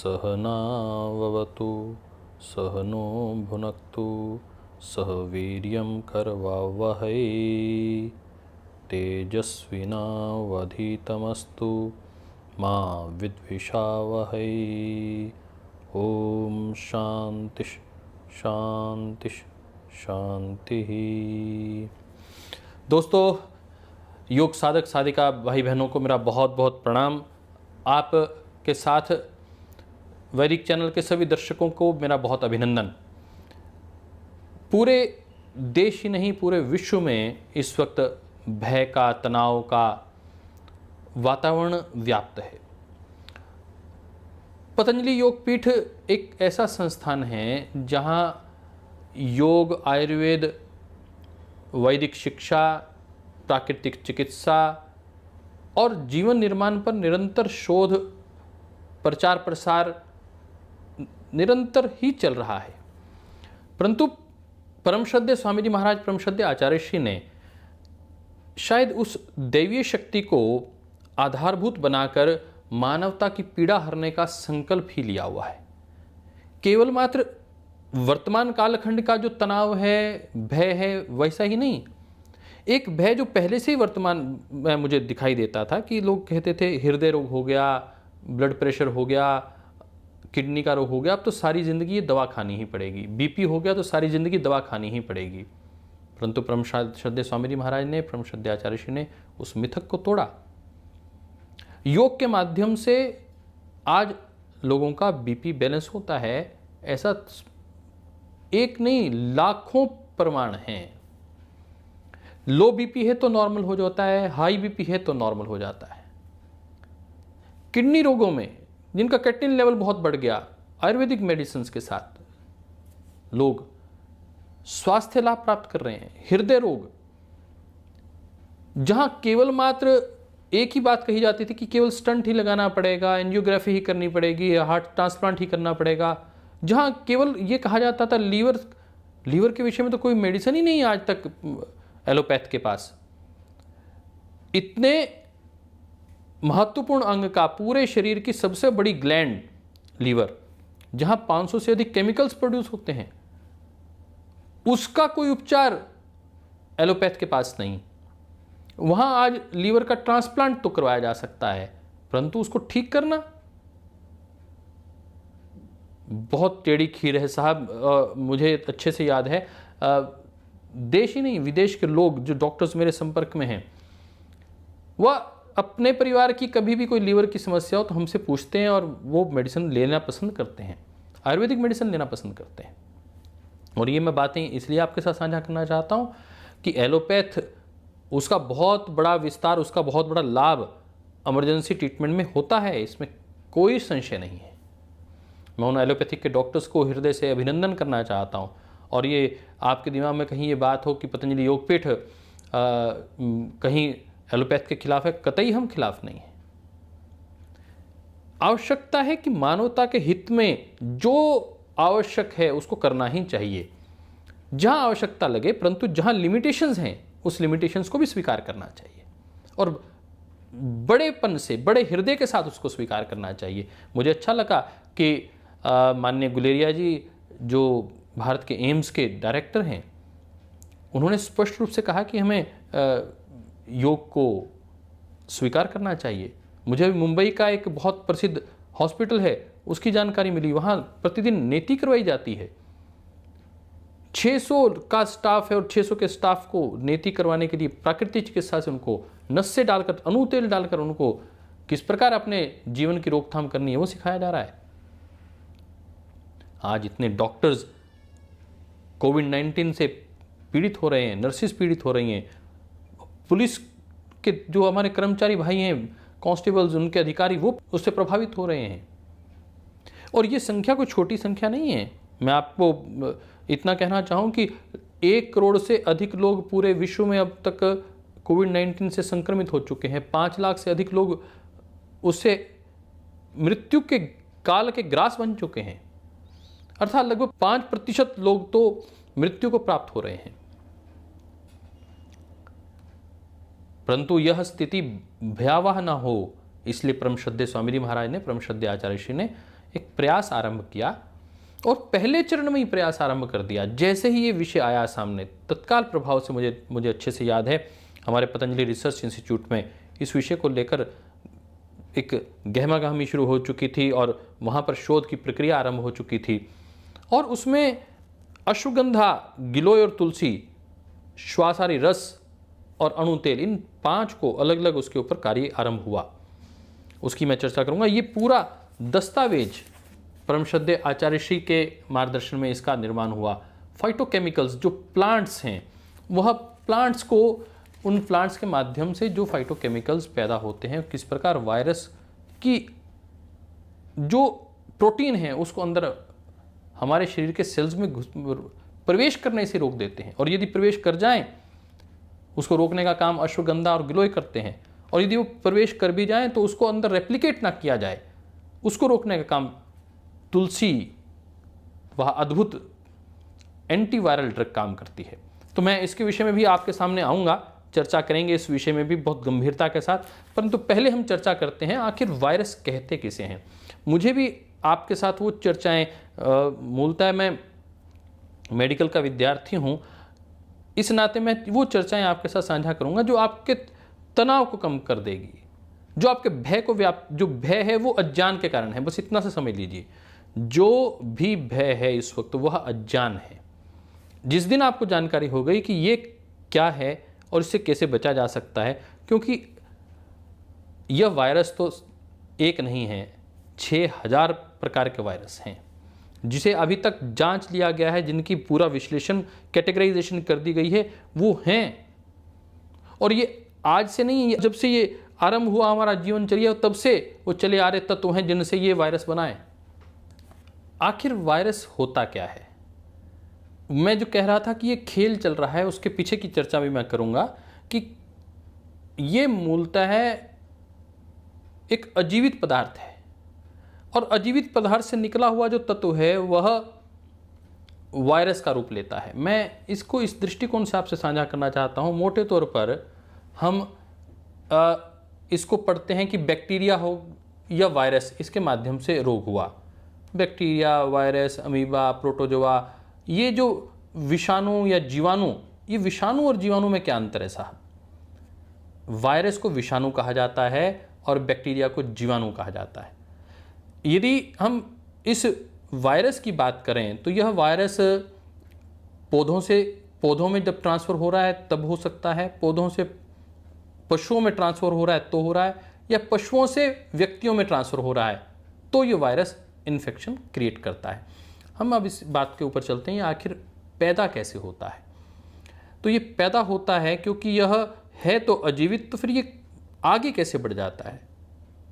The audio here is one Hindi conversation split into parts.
सहनाववतु सहनो भुनक्तु सह वीर्यं करवावहै तेजस्विनावधीतमस्तु मा विद्विषावहै। ओम शांति शांति शांति। दोस्तों, योग साधक साधिका भाई बहनों को मेरा बहुत बहुत प्रणाम। आप के साथ वैदिक चैनल के सभी दर्शकों को मेरा बहुत अभिनंदन। पूरे देश ही नहीं, पूरे विश्व में इस वक्त भय का, तनाव का वातावरण व्याप्त है। पतंजलि योग पीठ एक ऐसा संस्थान है जहां योग, आयुर्वेद, वैदिक शिक्षा, प्राकृतिक चिकित्सा और जीवन निर्माण पर निरंतर शोध, प्रचार प्रसार निरंतर ही चल रहा है। परंतु परम श्रद्धेय स्वामी जी महाराज, परम श्रद्धेय आचार्य श्री ने शायद उस दैवीय शक्ति को आधारभूत बनाकर मानवता की पीड़ा हरने का संकल्प ही लिया हुआ है। केवल मात्र वर्तमान कालखंड का जो तनाव है, भय है, वैसा ही नहीं, एक भय जो पहले से ही वर्तमान में मुझे दिखाई देता था कि लोग कहते थे हृदय रोग हो गया, ब्लड प्रेशर हो गया, किडनी का रोग हो गया, अब तो सारी जिंदगी ये दवा खानी ही पड़ेगी, बीपी हो गया तो सारी जिंदगी दवा खानी ही पड़ेगी। परंतु परम श्रद्धेय स्वामी जी महाराज ने, परम श्रद्धेय आचार्य श्री ने उस मिथक को तोड़ा। योग के माध्यम से आज लोगों का बीपी बैलेंस होता है, ऐसा एक नहीं लाखों प्रमाण हैं। लो बीपी है तो नॉर्मल हो जाता है, हाई बीपी है तो नॉर्मल हो जाता है। किडनी रोगों में जिनका क्रिएटिनिन लेवल बहुत बढ़ गया, आयुर्वेदिक मेडिसिन के साथ लोग स्वास्थ्य लाभ प्राप्त कर रहे हैं। हृदय रोग, जहां केवल मात्र एक ही बात कही जाती थी कि केवल स्टंट ही लगाना पड़ेगा, एंजियोग्राफी ही करनी पड़ेगी, हार्ट ट्रांसप्लांट ही करना पड़ेगा, जहां केवल ये कहा जाता था लीवर के विषय में तो कोई मेडिसिन ही नहीं आज तक एलोपैथ के पास। इतने महत्वपूर्ण अंग का, पूरे शरीर की सबसे बड़ी ग्लैंड लीवर, जहां 500 से अधिक केमिकल्स प्रोड्यूस होते हैं, उसका कोई उपचार एलोपैथ के पास नहीं। वहां आज लीवर का ट्रांसप्लांट तो करवाया जा सकता है, परंतु उसको ठीक करना बहुत टेढ़ी खीर है साहब। मुझे अच्छे से याद है, देश ही नहीं विदेश के लोग जो डॉक्टर्स मेरे संपर्क में हैं, वह अपने परिवार की कभी भी कोई लीवर की समस्या हो तो हमसे पूछते हैं और वो मेडिसिन लेना पसंद करते हैं, आयुर्वेदिक मेडिसिन लेना पसंद करते हैं। और ये मैं बातें इसलिए आपके साथ साझा करना चाहता हूँ कि एलोपैथ, उसका बहुत बड़ा विस्तार, उसका बहुत बड़ा लाभ इमरजेंसी ट्रीटमेंट में होता है, इसमें कोई संशय नहीं है। मैं उन एलोपैथिक के डॉक्टर्स को हृदय से अभिनंदन करना चाहता हूँ। और ये आपके दिमाग में कहीं ये बात हो कि पतंजलि योगपीठ कहीं एलोपैथ के खिलाफ है, कतई हम खिलाफ नहीं है। आवश्यकता है कि मानवता के हित में जो आवश्यक है उसको करना ही चाहिए, जहां आवश्यकता लगे, परंतु जहां लिमिटेशंस हैं उस लिमिटेशंस को भी स्वीकार करना चाहिए और बड़ेपन से, बड़े हृदय के साथ उसको स्वीकार करना चाहिए। मुझे अच्छा लगा कि माननीय गुलेरिया जी, जो भारत के एम्स के डायरेक्टर हैं, उन्होंने स्पष्ट रूप से कहा कि हमें योग को स्वीकार करना चाहिए। मुझे मुंबई का एक बहुत प्रसिद्ध हॉस्पिटल है, उसकी जानकारी मिली, वहाँ प्रतिदिन नेति करवाई जाती है। 600 का स्टाफ है और 600 के स्टाफ को नेति करवाने के लिए प्राकृतिक चिकित्सा से उनको नस से डालकर, अणु तेल डालकर उनको किस प्रकार अपने जीवन की रोकथाम करनी है वो सिखाया जा रहा है। आज इतने डॉक्टर्स कोविड-19 से पीड़ित हो रहे हैं, नर्सिस पीड़ित हो रही हैं, पुलिस के जो हमारे कर्मचारी भाई हैं, कांस्टेबल्स, उनके अधिकारी, वो उससे प्रभावित हो रहे हैं। और ये संख्या कोई छोटी संख्या नहीं है। मैं आपको इतना कहना चाहूँ कि 1 करोड़ से अधिक लोग पूरे विश्व में अब तक कोविड-19 से संक्रमित हो चुके हैं। 5 लाख से अधिक लोग उससे मृत्यु के काल के ग्रास बन चुके हैं, अर्थात लगभग 5% लोग तो मृत्यु को प्राप्त हो रहे हैं। परंतु यह स्थिति भयावह ना हो, इसलिए परम श्रद्धेय स्वामी जी महाराज ने, परम श्रद्धेय आचार्य श्री ने एक प्रयास आरंभ किया और पहले चरण में ही प्रयास आरंभ कर दिया। जैसे ही ये विषय आया सामने, तत्काल प्रभाव से मुझे अच्छे से याद है, हमारे पतंजलि रिसर्च इंस्टीट्यूट में इस विषय को लेकर एक गहमागहमी शुरू हो चुकी थी और वहाँ पर शोध की प्रक्रिया आरंभ हो चुकी थी। और उसमें अश्वगंधा, गिलोय और तुलसी, श्वासाहारी रस और अणु तेल, इन 5 को अलग अलग उसके ऊपर कार्य आरंभ हुआ, उसकी मैं चर्चा करूंगा। ये पूरा दस्तावेज परम श्रद्धेय आचार्य श्री के मार्गदर्शन में इसका निर्माण हुआ। फाइटोकेमिकल्स, जो प्लांट्स हैं, वह प्लांट्स को, उन प्लांट्स के माध्यम से जो फाइटोकेमिकल्स पैदा होते हैं, किस प्रकार वायरस की जो प्रोटीन है उसको अंदर हमारे शरीर के सेल्स में प्रवेश करने से रोक देते हैं, और यदि प्रवेश कर जाएं, उसको रोकने का काम अश्वगंधा और गिलोय करते हैं, और यदि वो प्रवेश कर भी जाएं तो उसको अंदर रेप्लिकेट ना किया जाए, उसको रोकने का काम तुलसी, वह अद्भुत एंटीवायरल ड्रग काम करती है। तो मैं इसके विषय में भी आपके सामने आऊँगा, चर्चा करेंगे इस विषय में भी बहुत गंभीरता के साथ। परंतु पहले हम चर्चा करते हैं आखिर वायरस कहते किसे हैं। मुझे भी आपके साथ वो चर्चाएं, मूलतः मैं मेडिकल का विद्यार्थी हूँ, इस नाते मैं वो चर्चाएं आपके साथ साझा करूँगा जो आपके तनाव को कम कर देगी, जो आपके भय को जो भय है वो अज्ञान के कारण है, बस इतना से समझ लीजिए। जो भी भय है इस वक्त वह अज्ञान है। जिस दिन आपको जानकारी हो गई कि ये क्या है और इससे कैसे बचा जा सकता है, क्योंकि यह वायरस तो एक नहीं है, 6000 प्रकार के वायरस हैं जिसे अभी तक जांच लिया गया है, जिनकी पूरा विश्लेषण, कैटेगराइजेशन कर दी गई है, वो हैं। और ये आज से नहीं, जब से ये आरंभ हुआ हमारा जीवनचर्या, तब से वो चले आ रहे तत्व हैं जिनसे ये वायरस बनाए। आखिर वायरस होता क्या है? मैं जो कह रहा था कि ये खेल चल रहा है, उसके पीछे की चर्चा भी मैं करूंगा कि ये मूलतः है एक अजीवित पदार्थ है, और अजीवित पदार्थ से निकला हुआ जो तत्व है वह वायरस का रूप लेता है। मैं इसको इस दृष्टिकोण से आपसे साझा करना चाहता हूँ। मोटे तौर पर हम इसको पढ़ते हैं कि बैक्टीरिया हो या वायरस, इसके माध्यम से रोग हुआ। बैक्टीरिया, वायरस, अमीबा, प्रोटोजोआ, ये जो विषाणु या जीवाणु, ये विषाणु और जीवाणु में क्या अंतर है साहब? वायरस को विषाणु कहा जाता है और बैक्टीरिया को जीवाणु कहा जाता है। यदि हम इस वायरस की बात करें तो यह वायरस पौधों में जब ट्रांसफ़र हो रहा है तब हो सकता है, पौधों से पशुओं में ट्रांसफ़र हो रहा है तो हो रहा है, या पशुओं से व्यक्तियों में ट्रांसफ़र हो रहा है तो ये वायरस इन्फेक्शन क्रिएट करता है। हम अब इस बात के ऊपर चलते हैं, आखिर पैदा कैसे होता है। तो ये पैदा होता है क्योंकि यह है तो अजीवित, तो फिर ये आगे कैसे बढ़ जाता है?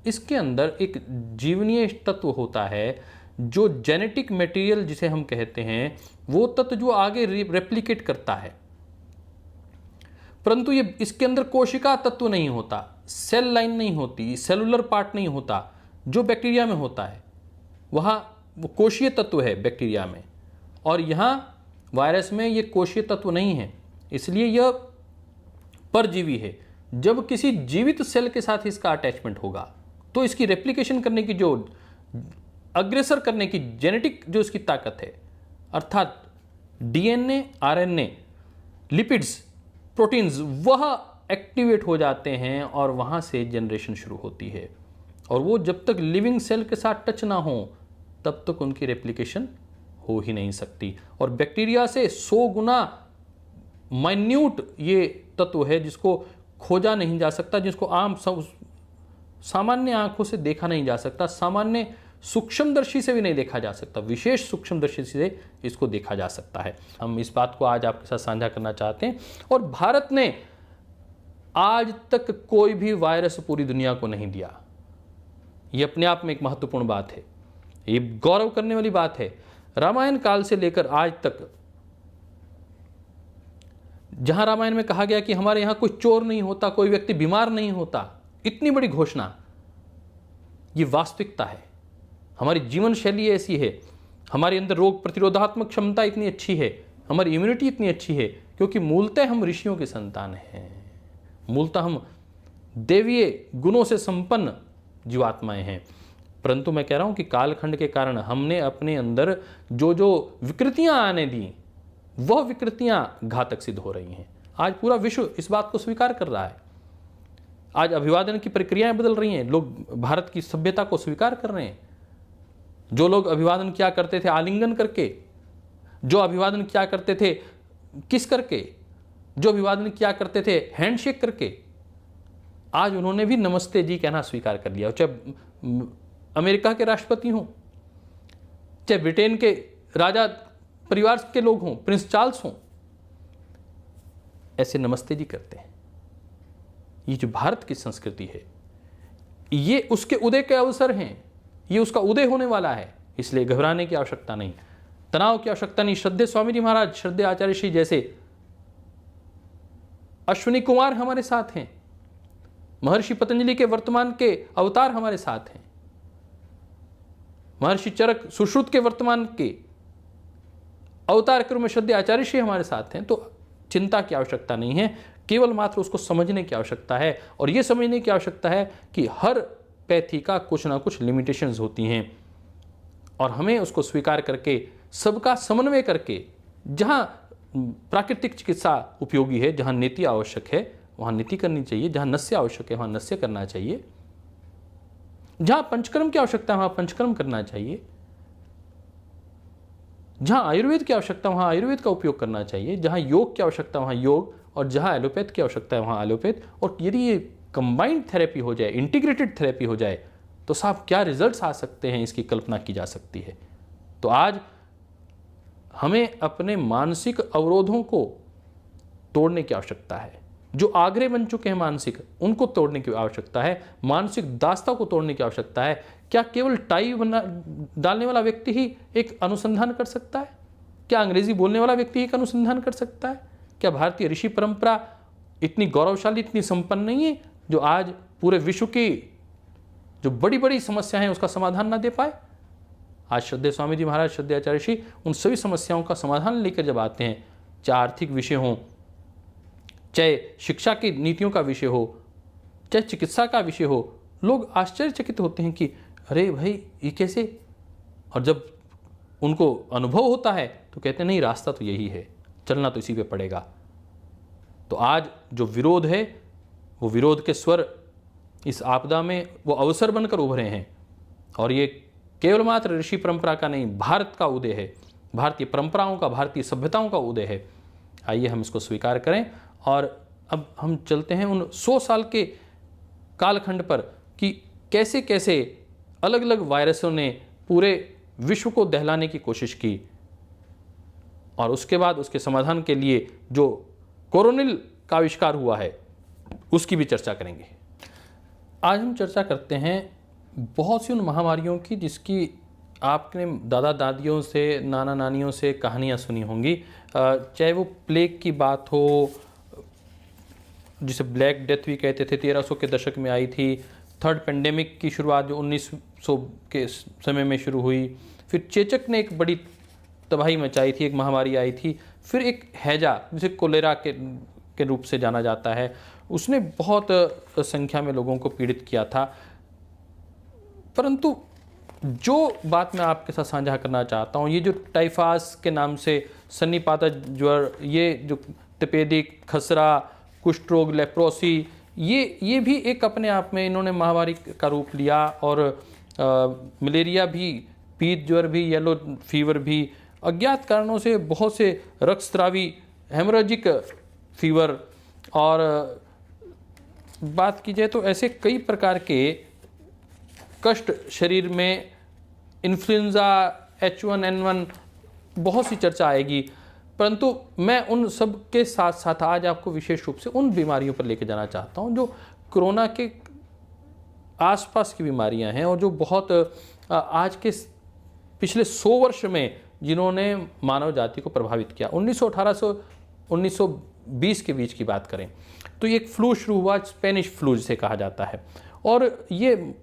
इसके अंदर एक जीवनीय तत्व होता है, जो जेनेटिक मटेरियल जिसे हम कहते हैं, वो तत्व जो आगे रेप्लिकेट करता है। परंतु ये इसके अंदर कोशिका तत्व नहीं होता, सेल लाइन नहीं होती, सेलुलर पार्ट नहीं होता, जो बैक्टीरिया में होता है। वहाँ वो कोशीय तत्व है बैक्टीरिया में, और यहाँ वायरस में ये कोशीय तत्व नहीं है, इसलिए यह परजीवी है। जब किसी जीवित सेल के साथ इसका अटैचमेंट होगा तो इसकी रेप्लिकेशन करने की, जो अग्रेसर करने की जेनेटिक जो इसकी ताकत है, अर्थात डीएनए, आरएनए, लिपिड्स, प्रोटीन्स, वह एक्टिवेट हो जाते हैं और वहाँ से जनरेशन शुरू होती है। और वो जब तक लिविंग सेल के साथ टच ना हो तब तक उनकी रेप्लिकेशन हो ही नहीं सकती। और बैक्टीरिया से 100 गुना माइन्यूट ये तत्व है जिसको खोजा नहीं जा सकता, जिसको आम सामान्य आंखों से देखा नहीं जा सकता, सामान्य सूक्ष्मदर्शी से भी नहीं देखा जा सकता, विशेष सूक्ष्मदर्शी से इसको देखा जा सकता है। हम इस बात को आज आपके साथ साझा करना चाहते हैं। और भारत ने आज तक कोई भी वायरस पूरी दुनिया को नहीं दिया। ये अपने आप में एक महत्वपूर्ण बात है, ये गौरव करने वाली बात है। रामायण काल से लेकर आज तक, जहां रामायण में कहा गया कि हमारे यहां कोई चोर नहीं होता, कोई व्यक्ति बीमार नहीं होता, इतनी बड़ी घोषणा, ये वास्तविकता है। हमारी जीवन शैली ऐसी है, हमारे अंदर रोग प्रतिरोधात्मक क्षमता इतनी अच्छी है, हमारी इम्यूनिटी इतनी अच्छी है, क्योंकि मूलतः हम ऋषियों के संतान हैं, मूलतः हम देवीय गुणों से संपन्न जीवात्माएं हैं। परंतु मैं कह रहा हूं कि कालखंड के कारण हमने अपने अंदर जो जो विकृतियां आने दी, वह विकृतियां घातक सिद्ध हो रही हैं। आज पूरा विश्व इस बात को स्वीकार कर रहा है। आज अभिवादन की प्रक्रियाएं बदल रही हैं, लोग भारत की सभ्यता को स्वीकार कर रहे हैं। जो लोग अभिवादन किया करते थे आलिंगन करके, जो अभिवादन किया करते थे किस करके, जो अभिवादन किया करते थे हैंडशेक करके, आज उन्होंने भी नमस्ते जी कहना स्वीकार कर लिया। चाहे अमेरिका के राष्ट्रपति हों, चाहे ब्रिटेन के राजा परिवार के लोग हों, प्रिंस चार्ल्स हों, ऐसे नमस्ते जी करते हैं। ये जो भारत की संस्कृति है, ये उसके उदय के अवसर हैं, ये उसका उदय होने वाला है, इसलिए घबराने की आवश्यकता नहीं, तनाव की आवश्यकता नहीं। श्रद्धेय स्वामी जी महाराज, श्रद्धेय आचार्य श्री जैसे अश्विनी कुमार हमारे साथ हैं, महर्षि पतंजलि के वर्तमान के अवतार हमारे साथ हैं, महर्षि चरक सुश्रुत के वर्तमान के अवतार के रूप में श्रद्धेय आचार्य श्री हमारे साथ हैं। तो चिंता की आवश्यकता नहीं है, केवल मात्र उसको समझने की आवश्यकता है। और यह समझने की आवश्यकता है कि हर पैथी का कुछ ना कुछ लिमिटेशंस होती हैं और हमें उसको स्वीकार करके, सबका समन्वय करके, जहां प्राकृतिक चिकित्सा उपयोगी है, जहां नीति आवश्यक है वहां नीति करनी चाहिए, जहां नस्य आवश्यक है वहां नस्य करना चाहिए, जहां पंचकर्म की आवश्यकता है वहां पंचकर्म करना चाहिए, जहां आयुर्वेद की आवश्यकता वहां आयुर्वेद का उपयोग करना चाहिए, जहां योग की आवश्यकता वहां योग, और जहां एलोपैथ की आवश्यकता है वहां एलोपैथ। और यदि ये कंबाइंड थेरेपी हो जाए, इंटीग्रेटेड थेरेपी हो जाए, तो साहब क्या रिजल्ट्स आ सकते हैं, इसकी कल्पना की जा सकती है। तो आज हमें अपने मानसिक अवरोधों को तोड़ने की आवश्यकता है। जो आग्रह बन चुके हैं मानसिक, उनको तोड़ने की आवश्यकता है। मानसिक दास्ता को तोड़ने की आवश्यकता है। क्या केवल टाई डालने वाला व्यक्ति ही एक अनुसंधान कर सकता है? क्या अंग्रेजी बोलने वाला व्यक्ति एक अनुसंधान कर सकता है? क्या भारतीय ऋषि परंपरा इतनी गौरवशाली, इतनी संपन्न नहीं है जो आज पूरे विश्व की जो बड़ी बड़ी समस्याएं हैं उसका समाधान ना दे पाए? आज श्रद्धेय स्वामी जी महाराज, श्रद्धेय आचार्य श्री उन सभी समस्याओं का समाधान लेकर जब आते हैं, चाहे आर्थिक विषय हो, चाहे शिक्षा की नीतियों का विषय हो, चाहे चिकित्सा का विषय हो, लोग आश्चर्यचकित होते हैं कि अरे भाई ये कैसे। और जब उनको अनुभव होता है तो कहते हैं नहीं, रास्ता तो यही है, चलना तो इसी पे पड़ेगा। तो आज जो विरोध है, वो विरोध के स्वर इस आपदा में वो अवसर बनकर उभरे हैं। और ये केवल मात्र ऋषि परंपरा का नहीं, भारत का उदय है, भारतीय परंपराओं का, भारतीय सभ्यताओं का उदय है। आइए हम इसको स्वीकार करें। और अब हम चलते हैं उन 100 साल के कालखंड पर कि कैसे कैसे अलग अलग वायरसों ने पूरे विश्व को दहलाने की कोशिश की, और उसके बाद उसके समाधान के लिए जो कोरोनिल का आविष्कार हुआ है उसकी भी चर्चा करेंगे। आज हम चर्चा करते हैं बहुत सी उन महामारियों की जिसकी आपने दादा दादियों से, नाना नानियों से कहानियाँ सुनी होंगी। चाहे वो प्लेग की बात हो, जिसे ब्लैक डेथ भी कहते थे, 1300 के दशक में आई थी। थर्ड पेंडेमिक की शुरुआत जो 1900 के समय में शुरू हुई। फिर चेचक ने एक बड़ी तबाही मचाई थी, एक महामारी आई थी। फिर एक हैजा जिसे कोलेरा के रूप से जाना जाता है, उसने बहुत संख्या में लोगों को पीड़ित किया था। परंतु जो बात मैं आपके साथ साझा करना चाहता हूँ, ये जो टाइफास के नाम से सन्निपात ज्वर, ये जो तपेदिक, खसरा, कुष्ठ रोग, लेप्रोसी, ये भी एक अपने आप में इन्होंने महामारी का रूप लिया। और मलेरिया भी, पीत ज्वर भी, येलो फीवर भी, अज्ञात कारणों से बहुत से रक्तस्रावी हेमोरेजिक फीवर, और बात की जाए तो ऐसे कई प्रकार के कष्ट शरीर में, इन्फ्लुएंजा, H1N1, बहुत सी चर्चा आएगी। परंतु मैं उन सब के साथ साथ आज आपको विशेष रूप से उन बीमारियों पर लेके जाना चाहता हूं जो कोरोना के आसपास की बीमारियां हैं, और जो बहुत आज के पिछले 100 वर्ष में जिन्होंने मानव जाति को प्रभावित किया। 1918 से 1920 के बीच की बात करें तो ये एक फ्लू शुरू हुआ, स्पेनिश फ्लू जिसे कहा जाता है। और ये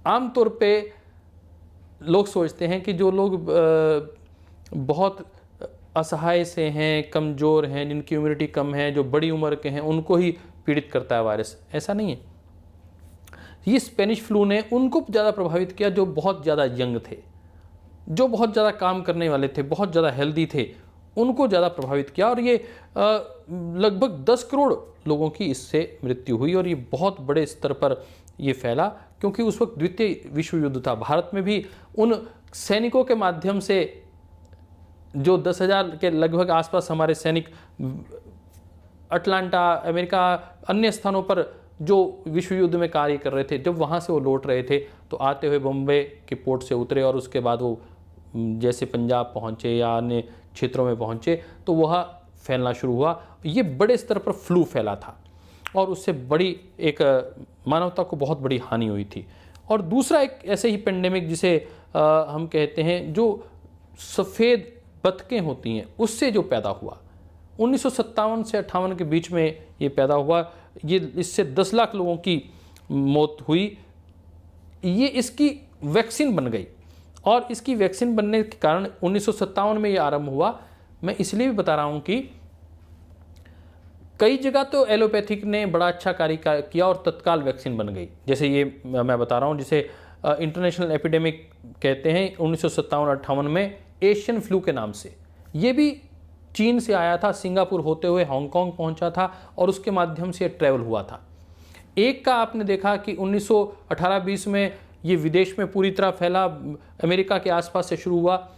आमतौर पे लोग सोचते हैं कि जो लोग बहुत असहाय से हैं, कमज़ोर हैं, जिनकी इम्यूनिटी कम है, जो बड़ी उम्र के हैं, उनको ही पीड़ित करता है वायरस। ऐसा नहीं है। ये स्पेनिश फ्लू ने उनको ज़्यादा प्रभावित किया जो बहुत ज़्यादा यंग थे, जो बहुत ज़्यादा काम करने वाले थे, बहुत ज़्यादा हेल्दी थे, उनको ज़्यादा प्रभावित किया। और ये लगभग 10 करोड़ लोगों की इससे मृत्यु हुई और ये बहुत बड़े स्तर पर ये फैला, क्योंकि उस वक्त द्वितीय विश्व युद्ध था। भारत में भी उन सैनिकों के माध्यम से जो 10,000 के लगभग आसपास हमारे सैनिक अटलांटा, अमेरिका, अन्य स्थानों पर जो विश्व युद्ध में कार्य कर रहे थे, जब वहाँ से वो लौट रहे थे तो आते हुए बम्बई के पोर्ट से उतरे और उसके बाद वो जैसे पंजाब पहुँचे या अन्य क्षेत्रों में पहुँचे तो वह फैलना शुरू हुआ। ये बड़े स्तर पर फ्लू फैला था और उससे बड़ी एक मानवता को बहुत बड़ी हानि हुई थी। और दूसरा एक ऐसे ही पेंडेमिक जिसे हम कहते हैं जो सफ़ेद बतखें होती हैं, उससे जो पैदा हुआ 1957 से 58 के बीच में ये पैदा हुआ। ये इससे 10 लाख लोगों की मौत हुई। ये इसकी वैक्सीन बन गई और इसकी वैक्सीन बनने के कारण 1957 में ये आरंभ हुआ। मैं इसलिए भी बता रहा हूँ कि कई जगह तो एलोपैथिक ने बड़ा अच्छा कार्य किया और तत्काल वैक्सीन बन गई। जैसे ये मैं बता रहा हूँ, जिसे इंटरनेशनल एपिडेमिक कहते हैं 1957-58 में एशियन फ्लू के नाम से। ये भी चीन से आया था, सिंगापुर होते हुए हांगकांग पहुंचा था और उसके माध्यम से ट्रैवल हुआ था। एक का आपने देखा कि 1918-20 में ये विदेश में पूरी तरह फैला, अमेरिका के आसपास से शुरू हुआ।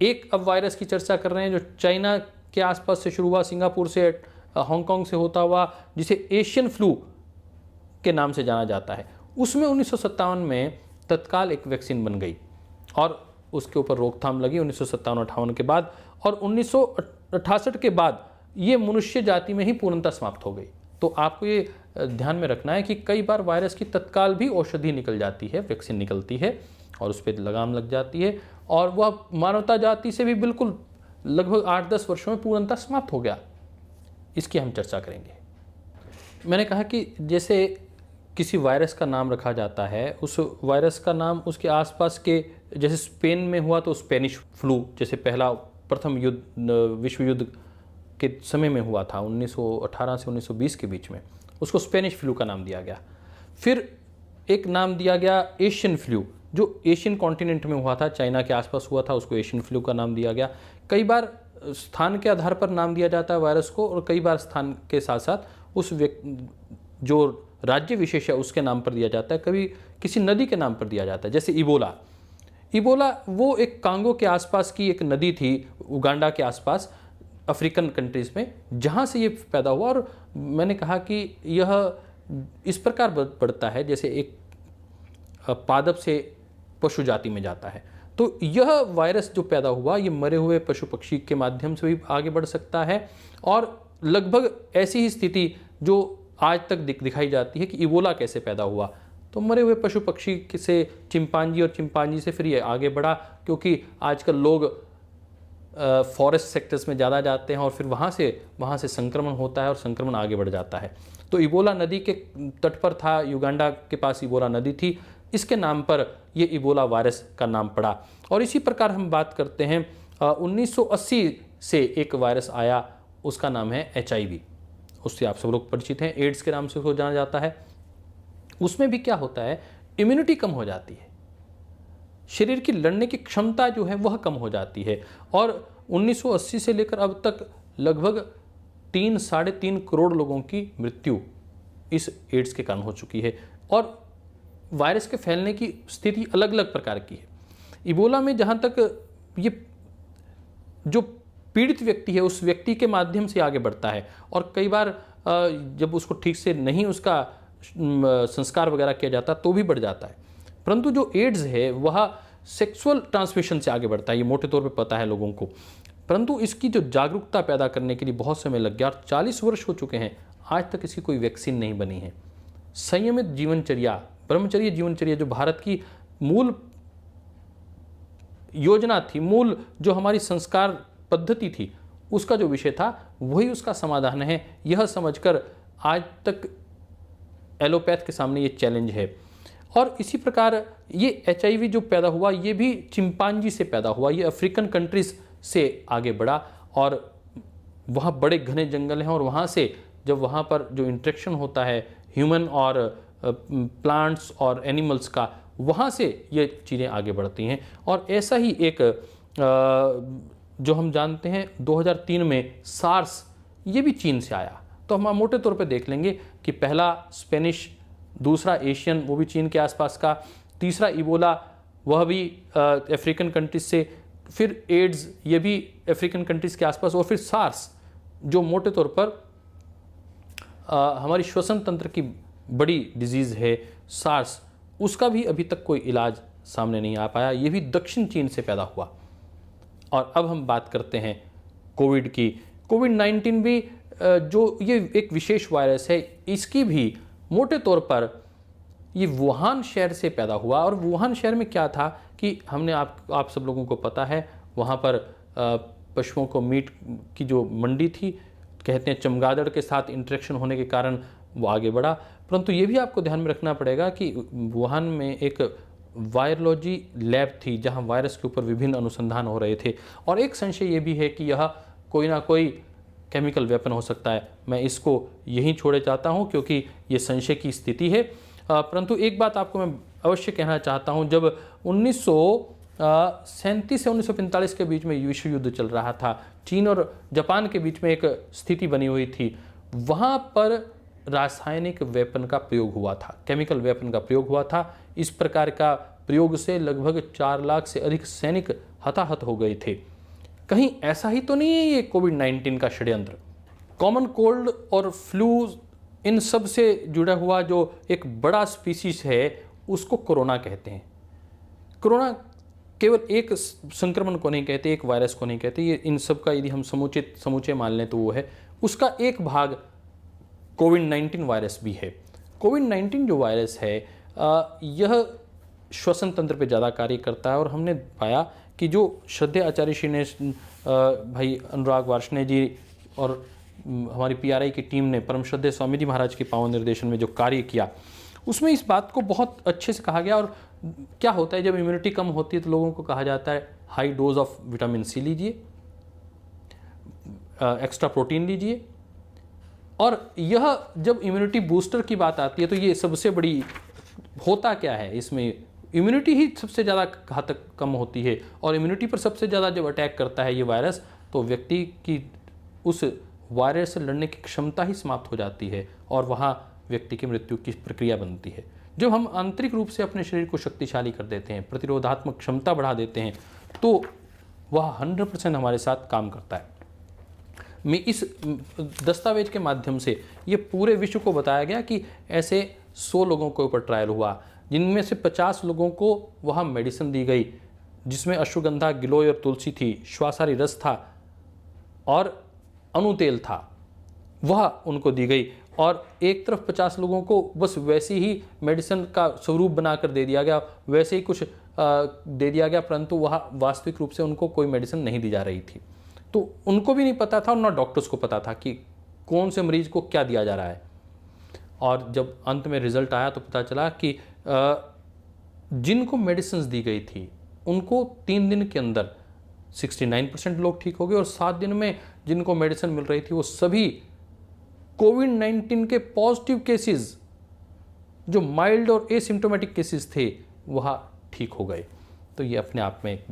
एक अब वायरस की चर्चा कर रहे हैं जो चाइना के आसपास से शुरू हुआ, सिंगापुर से, हांगकांग से होता हुआ, जिसे एशियन फ्लू के नाम से जाना जाता है। उसमें 1957 में तत्काल एक वैक्सीन बन गई और उसके ऊपर रोकथाम लगी 1957-58 के बाद। और 1968 के बाद ये मनुष्य जाति में ही पूर्णतः समाप्त हो गई। तो आपको ये ध्यान में रखना है कि कई बार वायरस की तत्काल भी औषधि निकल जाती है, वैक्सीन निकलती है और उस पर लगाम लग जाती है और वह मानवता जाति से भी बिल्कुल लगभग 8-10 वर्षों में पूर्णतः समाप्त हो गया। इसकी हम चर्चा करेंगे। मैंने कहा कि जैसे किसी वायरस का नाम रखा जाता है, उस वायरस का नाम उसके आसपास के, जैसे स्पेन में हुआ तो स्पेनिश फ्लू, जैसे पहला प्रथम युद्ध विश्व युद्ध के समय में हुआ था 1918 से 1920 के बीच में, उसको स्पेनिश फ्लू का नाम दिया गया। फिर एक नाम दिया गया एशियन फ्लू, जो एशियन कॉन्टिनेंट में हुआ था, चाइना के आसपास हुआ था, उसको एशियन फ्लू का नाम दिया गया। कई बार स्थान के आधार पर नाम दिया जाता है वायरस को और कई बार स्थान के साथ साथ उस जो राज्य विशेष है उसके नाम पर दिया जाता है, कभी किसी नदी के नाम पर दिया जाता है। जैसे इबोला, इबोला वो एक कांगो के आसपास की एक नदी थी, उगांडा के आसपास, अफ्रीकन कंट्रीज़ में, जहाँ से ये पैदा हुआ। और मैंने कहा कि यह इस प्रकार बढ़ता है जैसे एक पादप से पशु जाति में जाता है। तो यह वायरस जो पैदा हुआ ये मरे हुए पशु पक्षी के माध्यम से भी आगे बढ़ सकता है। और लगभग ऐसी ही स्थिति जो आज तक दिखाई जाती है कि इबोला कैसे पैदा हुआ, तो मरे हुए पशु पक्षी से चिंपांजी और चिंपांजी से फिर ये आगे बढ़ा, क्योंकि आजकल लोग फॉरेस्ट सेक्टर्स में ज़्यादा जाते हैं और फिर वहाँ से संक्रमण होता है और संक्रमण आगे बढ़ जाता है। तो इबोला नदी के तट पर था, युगांडा के पास इबोला नदी थी, इसके नाम पर ये इबोला वायरस का नाम पड़ा। और इसी प्रकार हम बात करते हैं 1980 से एक वायरस आया, उसका नाम है HIV। उससे आप सब लोग परिचित हैं, एड्स के नाम से उसको जाना जाता है। उसमें भी क्या होता है, इम्यूनिटी कम हो जाती है, शरीर की लड़ने की क्षमता जो है वह कम हो जाती है। और 1980 से लेकर अब तक लगभग 3-3.5 करोड़ लोगों की मृत्यु इस एड्स के कारण हो चुकी है। और वायरस के फैलने की स्थिति अलग अलग प्रकार की है। इबोला में जहाँ तक ये जो पीड़ित व्यक्ति है उस व्यक्ति के माध्यम से आगे बढ़ता है और कई बार जब उसको ठीक से नहीं उसका संस्कार वगैरह किया जाता तो भी बढ़ जाता है। परंतु जो एड्स है वह सेक्सुअल ट्रांसमिशन से आगे बढ़ता है, ये मोटे तौर पे पता है लोगों को। परंतु इसकी जो जागरूकता पैदा करने के लिए बहुत समय लग गया और 40 वर्ष हो चुके हैं, आज तक इसकी कोई वैक्सीन नहीं बनी है। संयमित जीवनचर्या, ब्रह्मचर्य जीवनचर्या जो भारत की मूल योजना थी, मूल जो हमारी संस्कार पद्धति थी, उसका जो विषय था वही उसका समाधान है। यह समझकर आज तक एलोपैथ के सामने ये चैलेंज है। और इसी प्रकार ये HIV जो पैदा हुआ ये भी चिंपांजी से पैदा हुआ, ये अफ्रीकन कंट्रीज से आगे बढ़ा और वहाँ बड़े घने जंगल हैं और वहाँ से जब वहाँ पर जो इंटरेक्शन होता है ह्यूमन और प्लांट्स और एनिमल्स का, वहाँ से ये चीज़ें आगे बढ़ती हैं। और ऐसा ही एक जो हम जानते हैं 2003 में सार्स, ये भी चीन से आया। तो हम मोटे तौर पे देख लेंगे कि पहला स्पेनिश, दूसरा एशियन वो भी चीन के आसपास का, तीसरा इबोला वह भी अफ्रीकन कंट्रीज से, फिर एड्स ये भी अफ्रीकन कंट्रीज के आसपास, और फिर सार्स जो मोटे तौर पर हमारी श्वसन तंत्र की बड़ी डिजीज़ है सार्स, उसका भी अभी तक कोई इलाज सामने नहीं आ पाया। ये भी दक्षिण चीन से पैदा हुआ। और अब हम बात करते हैं कोविड की। कोविड-19 भी जो ये एक विशेष वायरस है, इसकी भी मोटे तौर पर ये वुहान शहर से पैदा हुआ। और वुहान शहर में क्या था कि हमने आप सब लोगों को पता है, वहाँ पर पशुओं को मीट की जो मंडी थी, कहते हैं चमगादड़ के साथ इंटरेक्शन होने के कारण वो आगे बढ़ा। परंतु ये भी आपको ध्यान में रखना पड़ेगा कि वुहान में एक वायरोलॉजी लैब थी जहाँ वायरस के ऊपर विभिन्न अनुसंधान हो रहे थे। और एक संशय ये भी है कि यह कोई ना कोई केमिकल वेपन हो सकता है। मैं इसको यहीं छोड़े चाहता हूँ क्योंकि ये संशय की स्थिति है। परंतु एक बात आपको मैं अवश्य कहना चाहता हूँ, जब 1937 से 1945 के बीच में विश्व युद्ध चल रहा था, चीन और जापान के बीच में एक स्थिति बनी हुई थी, वहाँ पर रासायनिक वेपन का प्रयोग हुआ था, केमिकल वेपन का प्रयोग हुआ था। इस प्रकार का प्रयोग से लगभग 4 लाख से अधिक सैनिक हताहत हो गए थे। कहीं ऐसा ही तो नहीं है ये कोविड-19 का षड्यंत्र? कॉमन कोल्ड और फ्लू, इन सब से जुड़ा हुआ जो एक बड़ा स्पीसीज है उसको कोरोना कहते हैं। कोरोना केवल एक संक्रमण को नहीं कहते, एक वायरस को नहीं कहते, ये इन सब का यदि हम समूचे मान लें तो वो है। उसका एक भाग कोविड-19 वायरस भी है। कोविड-19 जो वायरस है यह श्वसन तंत्र पे ज़्यादा कार्य करता है। और हमने पाया कि जो श्रद्धेय आचार्य श्री ने भाई अनुराग वार्ष्णेय जी और हमारी PRI की टीम ने परम श्रद्धेय स्वामी जी महाराज के पावन निर्देशन में जो कार्य किया, उसमें इस बात को बहुत अच्छे से कहा गया। और क्या होता है, जब इम्यूनिटी कम होती है तो लोगों को कहा जाता है high dose of vitamin C लीजिए, एक्स्ट्रा प्रोटीन लीजिए। और यह जब इम्यूनिटी बूस्टर की बात आती है तो ये सबसे बड़ी होता क्या है, इसमें इम्यूनिटी ही सबसे ज़्यादा घातक कम होती है। और इम्यूनिटी पर सबसे ज़्यादा जब अटैक करता है ये वायरस, तो व्यक्ति की उस वायरस से लड़ने की क्षमता ही समाप्त हो जाती है और वहाँ व्यक्ति की मृत्यु की प्रक्रिया बनती है। जब हम आंतरिक रूप से अपने शरीर को शक्तिशाली कर देते हैं, प्रतिरोधात्मक क्षमता बढ़ा देते हैं, तो वह 100% हमारे साथ काम करता है। मैं इस दस्तावेज के माध्यम से ये पूरे विश्व को बताया गया कि ऐसे 100 लोगों के ऊपर ट्रायल हुआ, जिनमें से 50 लोगों को वहाँ मेडिसिन दी गई, जिसमें अश्वगंधा, गिलोय और तुलसी थी, श्वासाहारी रस था और अणुतेल था, वह उनको दी गई। और एक तरफ 50 लोगों को बस वैसी ही मेडिसिन का स्वरूप बनाकर दे दिया गया, वैसे ही कुछ दे दिया गया, परंतु वह वास्तविक रूप से उनको कोई मेडिसिन नहीं दी जा रही थी। तो उनको भी नहीं पता था और ना डॉक्टर्स को पता था कि कौन से मरीज को क्या दिया जा रहा है। और जब अंत में रिजल्ट आया तो पता चला कि जिनको मेडिसिन दी गई थी उनको 3 दिन के अंदर 69% लोग ठीक हो गए, और 7 दिन में जिनको मेडिसिन मिल रही थी वो सभी कोविड-19 के पॉजिटिव केसेस, जो माइल्ड और एसिम्टोमेटिक केसेस थे, वह ठीक हो गए। तो ये अपने आप में एक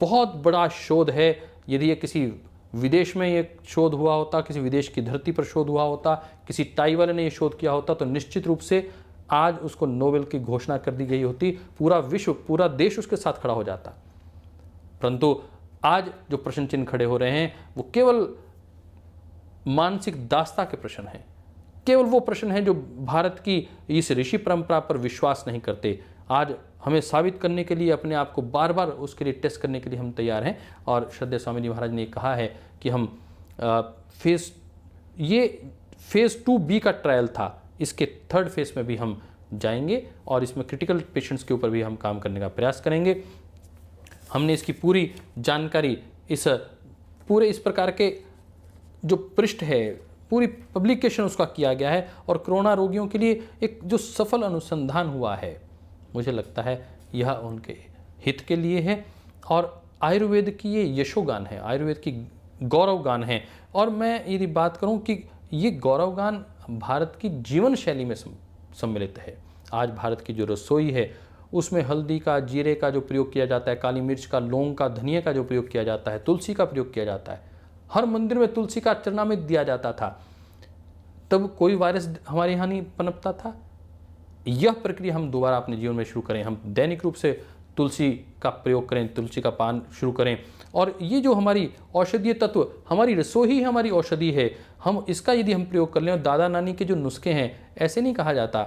बहुत बड़ा शोध है। यदि ये किसी विदेश में ये शोध हुआ होता, किसी विदेश की धरती पर शोध हुआ होता, किसी टाई वाले ने ये शोध किया होता, तो निश्चित रूप से आज उसको नोबेल की घोषणा कर दी गई होती, पूरा विश्व, पूरा देश उसके साथ खड़ा हो जाता। परंतु आज जो प्रश्न चिन्ह खड़े हो रहे हैं वो केवल मानसिक दास्ता के प्रश्न हैं, केवल वो प्रश्न हैं जो भारत की इस ऋषि परंपरा पर विश्वास नहीं करते। आज हमें साबित करने के लिए, अपने आप को बार बार उसके लिए टेस्ट करने के लिए हम तैयार हैं। और श्रद्धेय स्वामी जी महाराज ने कहा है कि हम फेज़ 2B का ट्रायल था, इसके 3rd फेज़ में भी हम जाएंगे और इसमें क्रिटिकल पेशेंट्स के ऊपर भी हम काम करने का प्रयास करेंगे। हमने इसकी पूरी जानकारी, इस प्रकार के जो पृष्ठ है, पूरी पब्लिकेशन उसका किया गया है। और कोरोना रोगियों के लिए एक जो सफल अनुसंधान हुआ है, मुझे लगता है यह उनके हित के लिए है। और आयुर्वेद की ये यशोगान है, आयुर्वेद की गौरवगान है। और मैं यदि बात करूं कि ये गौरवगान भारत की जीवन शैली में सम्मिलित है। आज भारत की जो रसोई है उसमें हल्दी का, जीरे का जो प्रयोग किया जाता है, काली मिर्च का, लौंग का, धनिया का जो प्रयोग किया जाता है, तुलसी का प्रयोग किया जाता है। हर मंदिर में तुलसी का चरणामृत दिया जाता था। तब कोई वायरस हमारे यहाँ नहीं पनपता था। यह प्रक्रिया हम दोबारा अपने जीवन में शुरू करें। हम दैनिक रूप से तुलसी का प्रयोग करें, तुलसी का पान शुरू करें। और ये जो हमारी औषधीय तत्व, हमारी रसोई ही हमारी औषधि है, हम इसका यदि हम प्रयोग कर लें। और दादा नानी के जो नुस्खे हैं, ऐसे नहीं कहा जाता।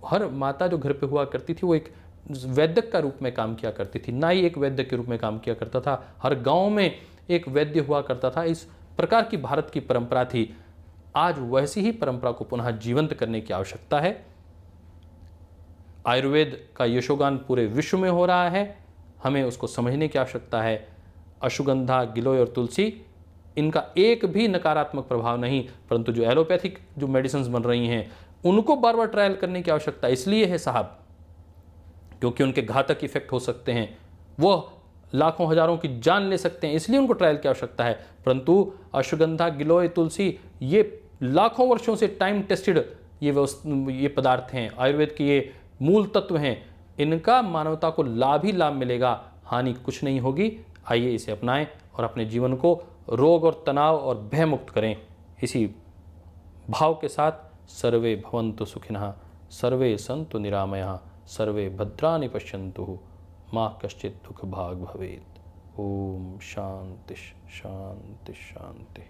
हर माता जो घर पे हुआ करती थी वो एक वैद्यक का रूप में काम किया करती थी, नाई एक वैद्य के रूप में काम किया करता था। हर गांव में एक वैद्य हुआ करता था। इस प्रकार की भारत की परंपरा थी। आज वैसी ही परंपरा को पुनः जीवंत करने की आवश्यकता है। आयुर्वेद का यशोगान पूरे विश्व में हो रहा है, हमें उसको समझने की आवश्यकता है। अश्वगंधा, गिलोय और तुलसी, इनका एक भी नकारात्मक प्रभाव नहीं, परंतु जो एलोपैथिक जो मेडिसिन बन रही हैं उनको बार बार ट्रायल करने की आवश्यकता इसलिए है साहब, क्योंकि उनके घातक इफेक्ट हो सकते हैं, वो लाखों हजारों की जान ले सकते हैं, इसलिए उनको ट्रायल की आवश्यकता है। परंतु अश्वगंधा, गिलोय, तुलसी, ये लाखों वर्षों से टाइम टेस्टेड ये पदार्थ हैं, आयुर्वेद के ये मूल तत्व हैं। इनका मानवता को लाभ ही लाभ मिलेगा, हानि कुछ नहीं होगी। आइए इसे अपनाएं और अपने जीवन को रोग और तनाव और भय मुक्त करें। इसी भाव के साथ सर्वे भवन्तु सुखिनः, सर्वे सन्तु निरामयाः, सर्वे भद्राणि पश्यन्तु, मा कश्चित् दुःख भाग् भवेत्। ओम शांति शांति शांति।